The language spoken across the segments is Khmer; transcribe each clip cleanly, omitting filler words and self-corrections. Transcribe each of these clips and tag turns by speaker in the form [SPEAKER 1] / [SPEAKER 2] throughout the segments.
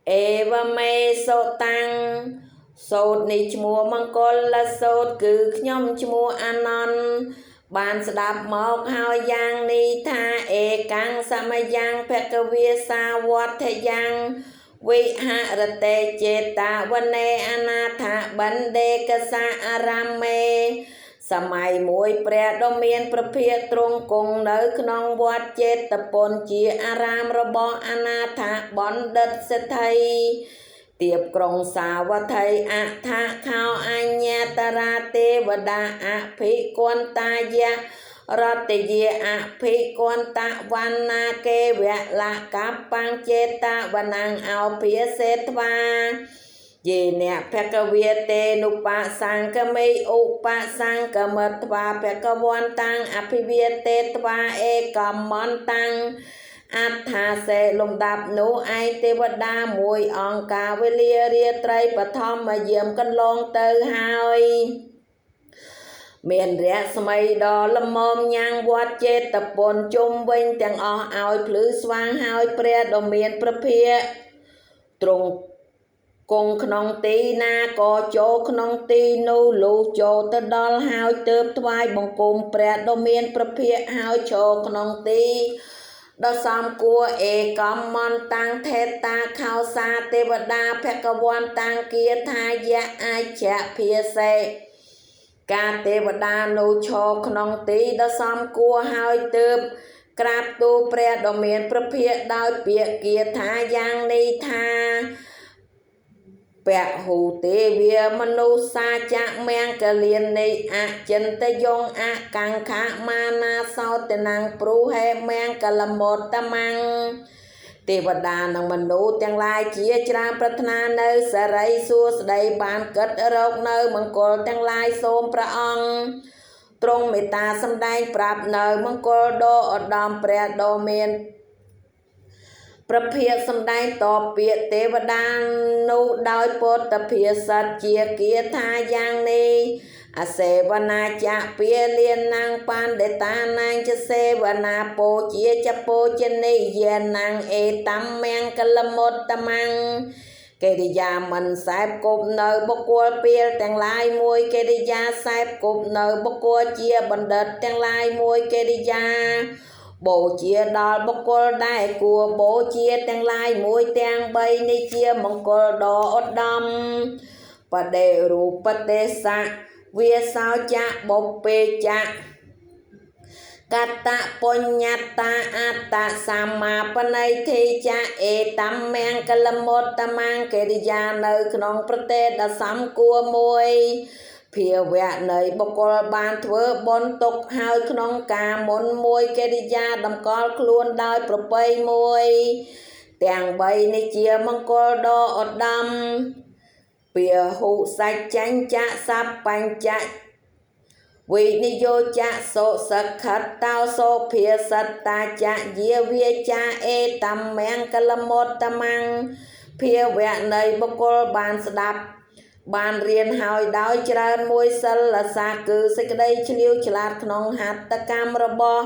[SPEAKER 1] เอวเมโสตังโสดในชมัวมังกรละโสดคือขย่อมชมัวอานนท์บานสดับหมอกหาวยังนิทาเอกังสมยังเพกเวียสาวัฏยังวิหารเตเจตาวันเนอนาถบันเดกสาอารามเมสมัยมวยเปรดเมียนประเภทตรงกงเนื้อขนองวัดเจตปนจีอารามระบออนาถบอนดัดเสถัยเตียบกรงสาวไทยอัฐะข้าวอัญญาตราเทวดาอภิกวนตายะรัตเยอภิกวนตะวันนาเกเวละกัปปังเจตะวนังเอาเพียเสตวาเยเนภกเวเตนุปะสังกเมอุปะสังกมตวาภกวันตังอภิเวเตตวาเอกมมันตังอัฏฐาเสลมดับหนูไอเทวดามวยองกาเวเลียเรียไตรปฐมมาเยี่ยมกันลงเตอหายเมียนเรียสมัยดอละมอมยังวัดเจตปนจุมเวงแต่งอเอาพลือสว่างหายเปรียดเมียนประเพียตรงกงขนองตีนาก็โจขนองตีนูลูโจตะดอลหายเติบทวายบังกุมเปรียดเมียนประเพียหายโจขนองตีดสามกัวเอกมมันตังเทตาข้าวสาเทวดาภกวันตังเกียรทายะอาเจเพียเสกาเทวดาโนโชขนองตีดสามกัวหายเติบกราบตูเปรียดเมียนประเพียดาวเปียเกียรทายังนิทาแปะหูเตเวียมนุษาจะแมงกะเลียนในอะจันตยงอะกังคะมานาเศร้าแต่นางปรูให้แมงกะละหมดตะมังเทวดานางมนุษย์ទាំងឡាយជាច្រើនប្រាថ្នានៅសរិយសួស្តីបានគិតរកនៅមង្គលទាំងឡាយសូមព្រះអង្គទ្រង់មេត្តាសម្ដែងប្រាប់នៅមង្គលដ៏ឧត្តមព្រះដ៏មានប្រភាកសម្ដែងតបពាក្យទេវតានោះដោយពុទ្ធភាសិតជាគាថាយ៉ាងនេះអសេវនាចៈពាលានាងបានដេតានាងចសេវនាពោជាចពោជនិយានាងអេតំមង្គលមុតតមង្គកិរិយាមិនសែបគប់នៅបុគ្គលពាលទាំងឡាយមួយកិរិយាសែបគប់នៅបុគ្គលជាបណ្ឌិតទាំងឡាយមួយកិរិយាបូជាដល់បុគ្គលដែលគួរបូជាទាំងឡាយមួយទាំង3នេះជាមង្គលដ៏ឧត្តមបដិរូបទេសៈវាសោចៈបុពេចៈកតបញ្ញត្តាអត្តសម្មាបណៃធិចៈអេតំមង្គលមុតតមង្គកិរិយានៅក្នុងប្រទេសដ៏សំគួរមួយភាវៈនៃបុគ្គលបានធ្វើបុណ្យទុកហើយក្នុងការមុនមួយកិរិយាតម្កល់ខ្លួនដោយប្រពៃមួយទាំង3នេះជាមង្គលដ៏ឧត្តមពាហុសច្ចញ្ចៈសបញ្ចៈវិនិយោចៈសុសក្ខតោសោភាសត្តាចៈយាវាចាអេតំមង្គលមុតតមង្គភាវៈនៃបុគ្គលបានស្ដាប់បានរៀនហើយដោយច្រើនមួយសិលសាគឺសេចក្តីឆ្លៀវឆ្លាតក្នុងហត្ថកម្មរបស់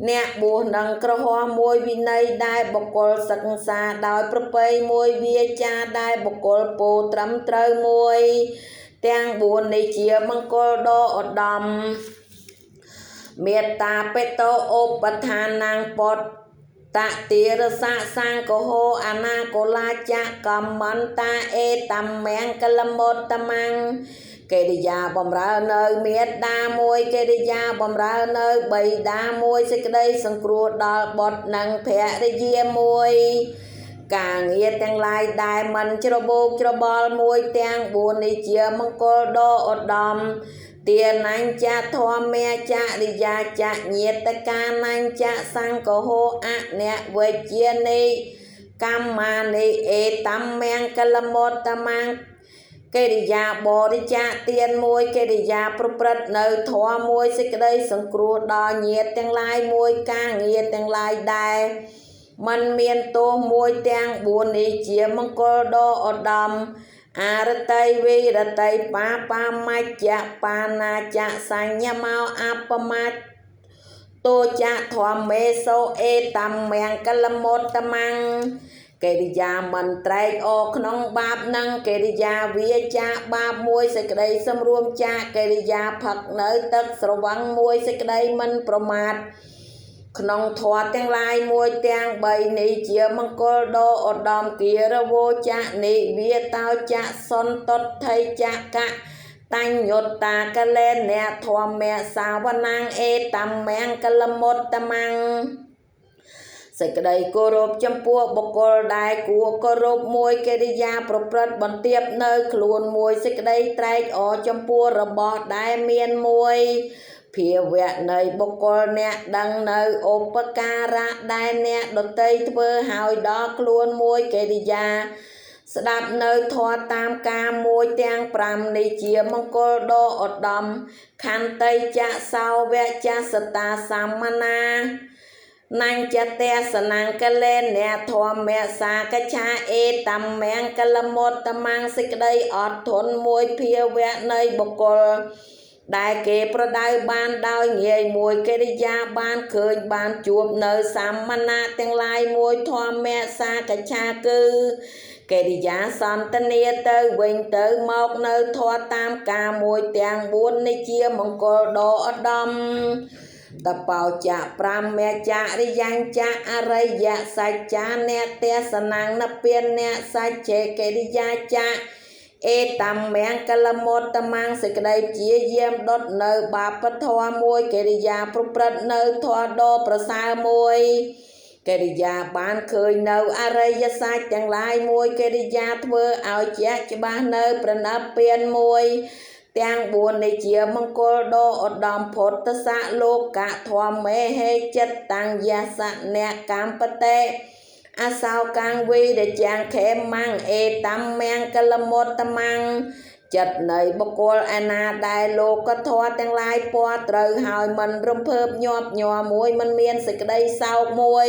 [SPEAKER 1] អ្នកបួសនឹងក្រហមមួយវិន័យដែលបុគ្គលសិក្សាដោយប្រពៃមួយវាចាដែលបុគ្គលពោលត្រឹមត្រូវមួយទាំង4នេះជាមង្គលដ៏ឧត្តមមេត្តាបេតោឧបធានាងពតតតិរសៈសង្កហោអនាគលាចៈកម្មន្តាអេតំមង្គលមុតតមង្គកិរិយាបំរើនៅមេត្តាមួយកិរិយាបំរើនៅបិតាមួយសេចក្តីសង្គ្រោះដល់បុត្រនិងភរិយាមួយការងារទាំងឡាយដែលមិនច្របូកច្របល់មួយទាំង4នេះជាមង្គលដ៏ឧត្តមទានញ្ចធម្មចរិយាចញាតកានញ្ចសង្កហោអនវិជ្ជានិកម្មានិអេតំមង្គលមុតតមង្គកិរិយាបរិច្ចាគទានមួយកិរិយាប្រព្រឹត្តនៅធម៌មួយសេចក្តីសង្គ្រោះដល់ញាតិទាំងឡាយមួយការងារទាំងឡាយដែរมันមានទោសមួយទាំង4នេះជាមង្គលដ៏ឧត្តមអរតៃវិរតៃបាបាមច្ចៈបាណាចៈសញ្ញមោអបមាតោចៈធម្មេសោអេតំមង្គលមុតតមង្គ កិរិយាមិនត្រែកអរក្នុងបាបនឹងកិរិយាវាចាបាបមួយសេចក្តីសម្រួមចាកិរិយាផឹកនៅទឹកស្រវឹងមួយសេចក្តីមិនប្រមាទក្នុងធម៌ទាំងឡាយមួយទាំង3នេះជាមង្គលដ៏ឧត្តមគិរវោចៈនិវាតោចៈសន្តថៃចកៈតញ្ញុត្តាកលេនៈធម្មសាវនាងអេតមង្គកលមុតតមង្គសេចក្តីគោរពចំពោះបុគ្គលដែលគួរគោរពមួយកិរិយាប្រព្រឹត្តបន្ទាបនៅខ្លួនមួយសេចក្តីត្រែកអរចំពោះរបស់ដែលមានមួយភាវៈនៃបុគ្គលអ្នកដឹងនៅឧបការៈដែលអ្នកដទៃធ្វើឲ្យដល់ខ្លួនមួយកិរិយាស្ដាប់នៅធម៌តាមការមួយទាំង5នេះជាមង្គលដ៏ឧត្តមខន្តីចៈសោវៈចសតាសម្មានានញ្ចតេសនង្កលេនៈធម្មសាកច្ឆាអេតមង្គកលមុតតមង្គសេចក្តីអត់ធន់មួយភាវៈនៃបុគ្គលដែលគេប្រដៅបានដោយងាយមួយកិរិយាបានឃើញបានជួបនៅសម្មានៈទាំងឡាយមួយធម្មសាកច្ឆាគឺកិរិយាសន្ទនាទៅវិញទៅមកនៅធម៌តាមការមួយទាំង4នេះជាមង្គលដ៏ឧត្តមតបោចៈប្រមចរិយញ្ចៈអរិយសច្ចាអ្នកទេសនាងនពានអ្នកសច្ចេកិរិយាចៈអេតមង្គកលមុតតមង្គសេចក្តីព្យាយាមដុតនៅបាបធម៌មួយកិរិយាប្រព្រឹត្តនៅធម៌ដ៏ប្រសើរមួយកិរិយាបានឃើញនៅអរិយសច្ចទាំងឡាយមួយកិរិយាធ្វើឲ្យជាក់ច្បាស់នៅប្រណិពានមួយទាំង4នេះជាមង្គលដ៏ឧត្តមពុទ្ធសៈលោកៈធម្មេហេចិត្តតាំងយសៈអ្នកកម្មបតេអសោកាំងវីរចាំងខេមੰអេតមង្គកលមុតតមង្គចិត្តនៃបុគ្គលឯណាដែលលោកធម៌ទាំងឡាយពណ៌ត្រូវហើយមិនរំភើបញាប់ញ័រមួយមិនមានសេចក្តីសោកមួយ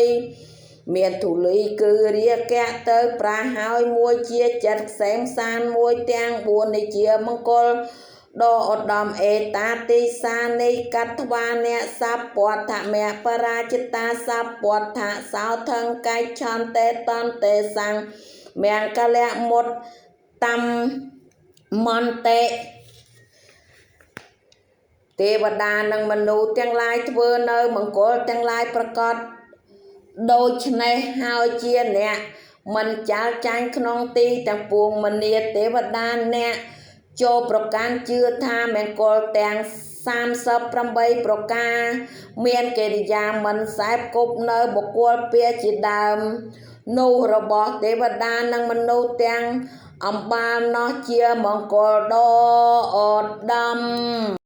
[SPEAKER 1] មានធូលីគឺរាគៈទៅប្រាហើយមួយជាចិត្តខ្សែមសានមួយទាំង4នេះជាមង្គលដ៏ឧត្តមអេតាទិសានិកត្វាអ្នកសពតធមបរាជតាសពតសោថង្កៃឆន្ទេតន្ទេសੰមង្គលមុតតំមន្តិទេវតានិងមនុស្សទាំងឡាយធ្វើនៅមង្គលទាំងឡាយប្រកបដូច្នេះហើយជាអ្នកមិនចាល់ចាញ់ក្នុងទីទាំងពួងមនាទេវតាអ្នកចូលប្រកាន់ជឿថាមង្គលទាំង38ប្រការមានកិរិយាមិនសែបគប់នៅបុគ្គលពៀជាដើមនោះរបស់ទេវតានិងមនុស្សទាំងអំបាលនោះជាមង្គលដ៏ឧត្តម